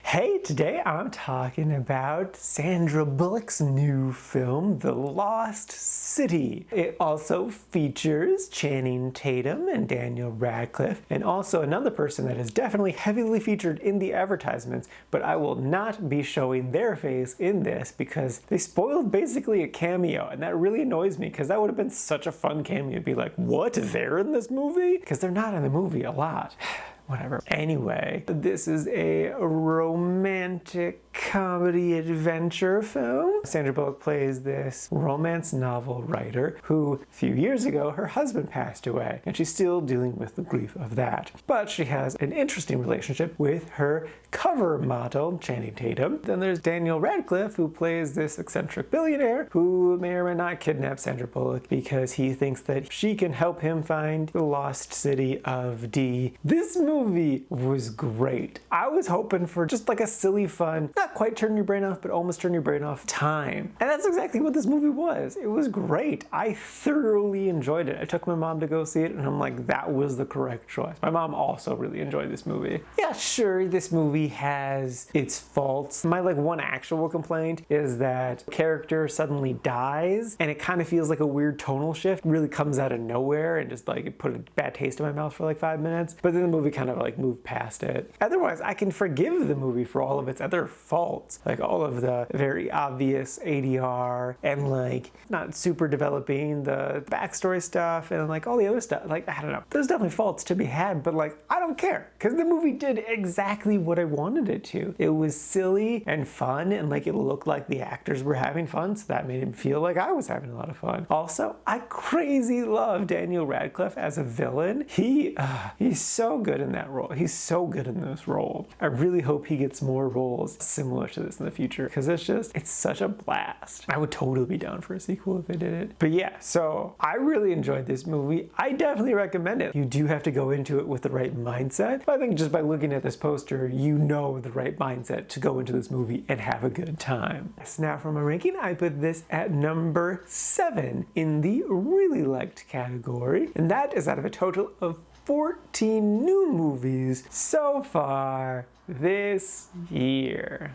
Hey, today I'm talking about Sandra Bullock's new film, The Lost City. It also features Channing Tatum and Daniel Radcliffe, and also another person that is definitely heavily featured in the advertisements, but I will not be showing their face in this because they spoiled basically a cameo, and that really annoys me because that would have been such a fun cameo to be like, what, they're in this movie? Because they're not in the movie a lot. Whatever. Anyway, this is a romantic comedy adventure film. Sandra Bullock plays this romance novel writer who, a few years ago, her husband passed away, and she's still dealing with the grief of that. But she has an interesting relationship with her cover model, Channing Tatum. Then there's Daniel Radcliffe, who plays this eccentric billionaire who may or may not kidnap Sandra Bullock because he thinks that she can help him find the lost city of D. This movie was great. I was hoping for just like a silly, fun, not quite turn your brain off, but almost turn your brain off time. And that's exactly what this movie was. It was great. I thoroughly enjoyed it. I took my mom to go see it, and I'm like, that was the correct choice. My mom also really enjoyed this movie. Yeah, sure, this movie has its faults. My one actual complaint is that the character suddenly dies, and it kind of feels like a weird tonal shift. It really comes out of nowhere and just it put a bad taste in my mouth for like 5 minutes. But then the movie kind of moved past it. Otherwise, I can forgive the movie for all of its other faults, like all of the very obvious ADR and not super developing the backstory stuff and all the other stuff. I don't know. There's definitely faults to be had, but I don't care because the movie did exactly what I wanted it to. It was silly and fun, and it looked like the actors were having fun, so that made it feel like I was having a lot of fun. Also, I crazy love Daniel Radcliffe as a villain. He's so good in that role. He's so good in this role. I really hope he gets more roles similar to this in the future because it's such a blast. I would totally be down for a sequel if they did it. But yeah, so I really enjoyed this movie. I definitely recommend it. You do have to go into it with the right mindset. But I think just by looking at this poster, you know the right mindset to go into this movie and have a good time. So now for my ranking, I put this at number 7 in the really liked category. And that is out of a total of 14 new movies so far this year.